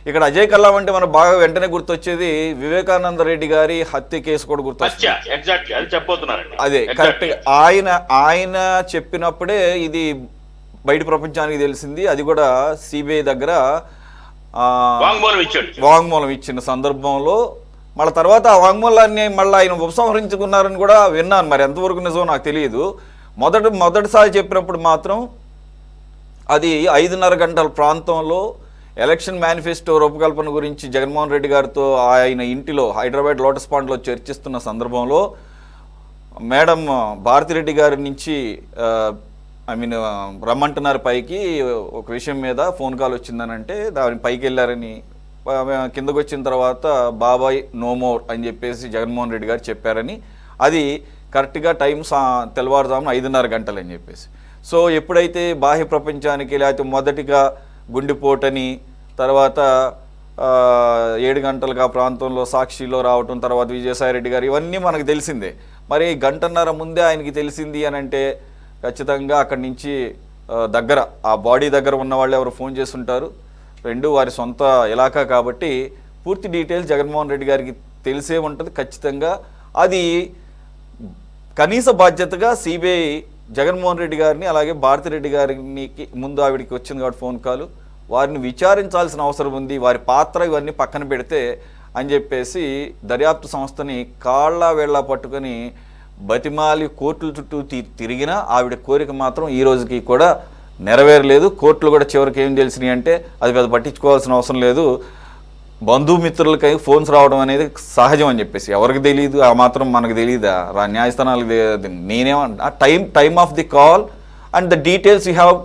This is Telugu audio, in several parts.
ఇక్కడ అజయ్ కల్లాం అంటే మనకు బాగా వెంటనే గుర్తొచ్చేది వివేకానంద రెడ్డి గారి హత్య కేసు కూడా గుర్తొచ్చింది. అదే కరెక్ట్. ఆయన చెప్పినప్పుడే ఇది బయట ప్రపంచానికి తెలిసింది. అది కూడా సిబిఐ దగ్గర వాంగ్మూలం ఇచ్చిన సందర్భంలో మళ్ళీ తర్వాత ఆ వాంగ్మూలాన్ని మళ్ళీ ఆయన ఉపసంహరించుకున్నారని కూడా విన్నాను. మరి ఎంతవరకు నిజమో నాకు తెలియదు. మొదటిసారి చెప్పినప్పుడు మాత్రం అది 5:30 గంటల ప్రాంతంలో ఎలక్షన్ మేనిఫెస్టో రూపకల్పన గురించి జగన్మోహన్ రెడ్డి గారితో ఆయన ఇంటిలో హైదరాబాద్ లోటస్ పాండ్లో చర్చిస్తున్న సందర్భంలో మేడం భారతిరెడ్డి గారి నుంచి రమ్మంటున్నారు పైకి, ఒక విషయం మీద ఫోన్ కాల్ వచ్చిందని అంటే దాని పైకి వెళ్ళారని, కిందకు వచ్చిన తర్వాత బాబాయ్ నో మోర్ అని చెప్పేసి జగన్మోహన్ రెడ్డి గారు చెప్పారని, అది కరెక్ట్గా టైం తెల్లవారుజామున 5:30 గంటలు అని చెప్పేసి. సో ఎప్పుడైతే బాహ్య ప్రపంచానికి లేకపోతే మొదటిగా గుండెపోటని, తర్వాత 7 గంటలుగా ప్రాంతంలో సాక్షిలో రావటం, తర్వాత విజయసాయిరెడ్డి గారు, ఇవన్నీ మనకు తెలిసిందే. మరి 1:30 ముందే ఆయనకి తెలిసింది అని అంటే ఖచ్చితంగా అక్కడి నుంచి దగ్గర ఆ బాడీ దగ్గర ఉన్న వాళ్ళు ఎవరు ఫోన్ చేసి ఉంటారు. రెండు వారి సొంత ఇలాకా కాబట్టి పూర్తి డీటెయిల్స్ జగన్మోహన్ రెడ్డి గారికి తెలిసే ఉంటుంది ఖచ్చితంగా. అది కనీస బాధ్యతగా సిబిఐ జగన్మోహన్ రెడ్డి గారిని అలాగే భారతిరెడ్డి గారిని ముందు ఆవిడికి వచ్చింది కాబట్టి ఫోన్ కాల్, వారిని విచారించాల్సిన అవసరం ఉంది, వారి పాత్ర ఇవన్నీ పక్కన పెడితే అని చెప్పేసి దర్యాప్తు సంస్థని కాళ్ళ వేళ్ళ పట్టుకొని బతిమాలి కోర్టుల చుట్టూ తిరిగినా ఆవిడ కోరిక మాత్రం ఈ రోజుకి కూడా నెరవేరలేదు. కోర్టులు కూడా చివరికి ఏం తెలిసినాయి అంటే అది పెద్ద పట్టించుకోవాల్సిన అవసరం లేదు, బంధుమిత్రులకై ఫోన్స్ రావడం అనేది సహజం అని చెప్పేసి. ఎవరికి తెలియదు, ఆ మాత్రం మనకు తెలియదా? న్యాయస్థానాలకు నేనేమన్నా time of the call and the details you have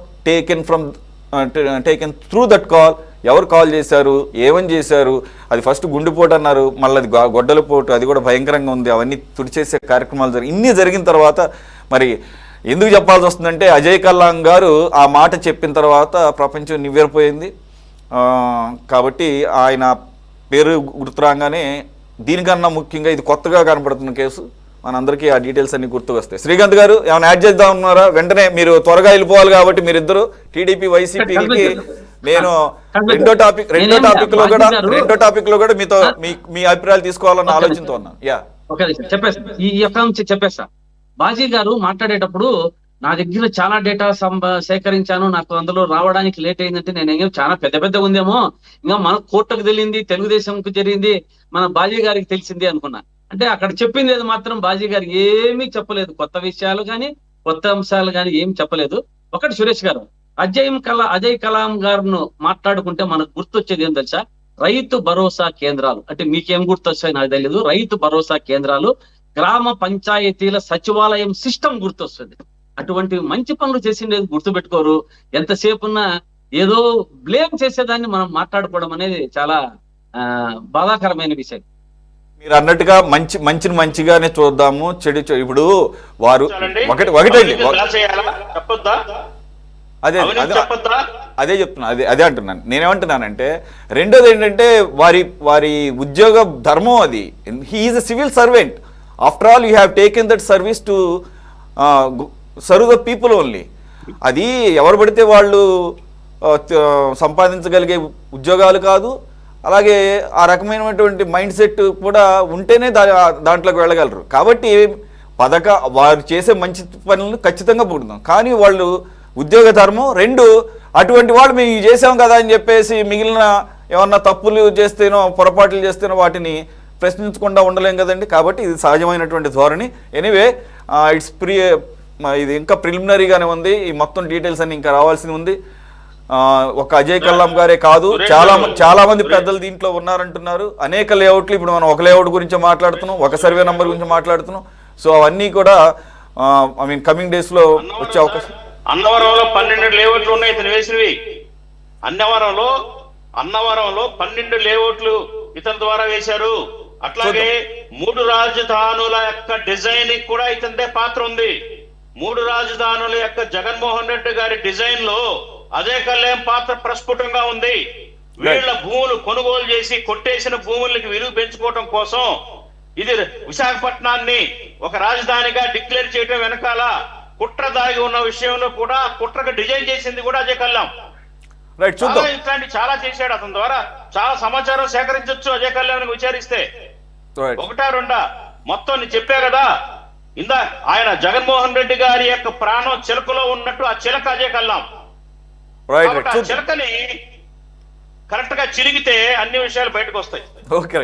taken through that call. ఎవరు కాల్ చేశారు, ఏమని చేశారు, అది ఫస్ట్ గుండెపోటు అన్నారు, మళ్ళీ అది గొడ్డలపోటు, అది కూడా భయంకరంగా ఉంది, అవన్నీ తుడిచేసే కార్యక్రమాలు ఇన్ని జరిగిన తర్వాత మరి ఎందుకు చెప్పాల్సి వస్తుందంటే అజయ్ కల్లాం గారు ఆ మాట చెప్పిన తర్వాత ప్రపంచం నివ్వెరపోయింది. కాబట్టి ఆయన పేరు గుర్తురాగానే దీనికన్నా ముఖ్యంగా ఇది కొత్తగా కనపడుతున్న కేసు, మనందరికీ ఆ డీటెయిల్స్ అన్ని గుర్తుకు వస్తాయి. శ్రీకాంత్ గారు ఏమైనా యాడ్ చేద్దాం ఉన్నారా? వెంటనే మీరు త్వరగా వెళ్ళిపోవాలి కాబట్టి మీరిద్దరు టీడీపీ వైసీపీకి నేను రెండో టాపిక్ లో కూడా మీతో మీ అభిప్రాయాలు తీసుకోవాలన్న ఆలోచనతో ఉన్నాను. చెప్పేస్తా. బాజీ గారు మాట్లాడేటప్పుడు నా దగ్గర చాలా డేటా సేకరించాను, నాకు అందులో రావడానికి లేట్ అయిందంటే నేను చాలా పెద్ద ఉందేమో, ఇంకా మన కోర్టుకు తెలియంది, తెలుగుదేశంకు జరిగింది, మన బాజీ గారికి తెలిసింది అనుకున్నా. అంటే అక్కడ చెప్పింది ఏది మాత్రం బాజీ గారు ఏమీ చెప్పలేదు, కొత్త విషయాలు కానీ కొత్త అంశాలు కానీ ఏమి చెప్పలేదు. ఒకటి సురేష్ గారు, అజయ్ కలాం గారును మాట్లాడుకుంటే మనకు గుర్తొచ్చేది ఏం తెలుసా? రైతు భరోసా కేంద్రాలు. అంటే మీకేం గుర్తొచ్చాయి నాకు తెలియదు. రైతు భరోసా కేంద్రాలు, గ్రామ పంచాయతీల సచివాలయం సిస్టమ్ గుర్తొస్తుంది. అటువంటి మంచి పనులు చేసిండేది గుర్తుపెట్టుకోరు. ఎంతసేపున్నా ఏదో బ్లేమ్ చేసేదాన్ని మనం మాట్లాడుకోవడం అనేది చాలా బాధాకరమైన విషయం. మీరు అన్నట్టుగా మంచిని మంచిగానే చూద్దాము, చెడు ఇప్పుడు వారు అదే చెప్తున్నా, అదే అంటున్నాను. నేనేమంటున్నానంటే రెండోది ఏంటంటే వారి ఉద్యోగ ధర్మం అది. He is a civil servant. After all you have taken that service to serve the people only. అది ఎవరు పడితే వాళ్ళు సంపాదించగలిగే ఉద్యోగాలు కాదు. అలాగే ఆ రకమైనటువంటి మైండ్ సెట్ కూడా ఉంటేనే దాంట్లోకి వెళ్ళగలరు. కాబట్టి వారు చేసే మంచి పనులను ఖచ్చితంగా పొందుతాం. కానీ వాళ్ళు ఉద్యోగ ధర్మం రెండు, అటువంటి వాళ్ళు మేము చేసాం కదా అని చెప్పేసి మిగిలిన ఏమన్నా తప్పులు చేస్తేనో పొరపాట్లు చేస్తేనో వాటిని ప్రశ్నించకుండా ఉండలేం కదండి. కాబట్టి ఇది సహజమైనటువంటి ధోరణి. ఎనీవే ఇది ఇంకా ప్రిలిమినరీగానే ఉంది. ఈ మొత్తం డీటెయిల్స్ అన్ని ఇంకా రావాల్సి ఉంది. ఒక అజయ్ కల్లాం గారే కాదు, చాలా మంది పెద్దలు దీంట్లో ఉన్నారంటున్నారు. అనేక లేఅవుట్లు, ఇప్పుడు మనం ఒక లేఅవుట్ గురించి మాట్లాడుతున్నాం, ఒక సర్వే నంబర్ గురించి మాట్లాడుతున్నాం. సో అవన్నీ కూడా కమింగ్ డేస్ లో వచ్చే అవకాశం. అన్నవరంలో 12 లేఅవుట్లు ఉన్నాయి ఇతను వేసినవి. అన్నవరంలో 12 లేఅవుట్లు ఇతని ద్వారా వేశారు. అట్లాగే 3 రాజధానుల యొక్క డిజైన్ కూడా ఇతనిదే పాత్ర ఉంది. 3 రాజధానుల యొక్క జగన్మోహన్ రెడ్డి గారి డిజైన్ లో అజయ్ కల్లాం పాత్ర ప్రస్ఫుటంగా ఉంది. వీళ్ళ భూములు కొనుగోలు చేసి కొట్టేసిన భూములకి విలువ పెంచుకోవడం కోసం ఇది విశాఖపట్నాన్ని ఒక రాజధానిగా డిక్లేర్ చేయడం వెనకాల కుట్ర దాగి ఉన్న విషయంలో కూడా కుట్రకు డిజైన్ చేసింది కూడా అజయ్ కల్లాం. రైట్, చూద్దాం. ఇట్లాంటి చాలా చేశాడు. అతని ద్వారా చాలా సమాచారం సేకరించవచ్చు అజయ్ కళ్యాణ్ విచారిస్తే. రైట్. ఒకటా రెండా మొత్తం నేను చెప్పా కదా ఇందా, ఆయన జగన్మోహన్ రెడ్డి గారి యొక్క ప్రాణం చిలకలో ఉన్నట్టు ఆ చిలక అజయ్ కళ్యాణ్. రైట్, కాబట్టి ఆ చూద్దాం. చిలకని కరెక్ట్ గా చిరిగితే అన్ని విషయాలు బయటకు వస్తాయి. ఓకే.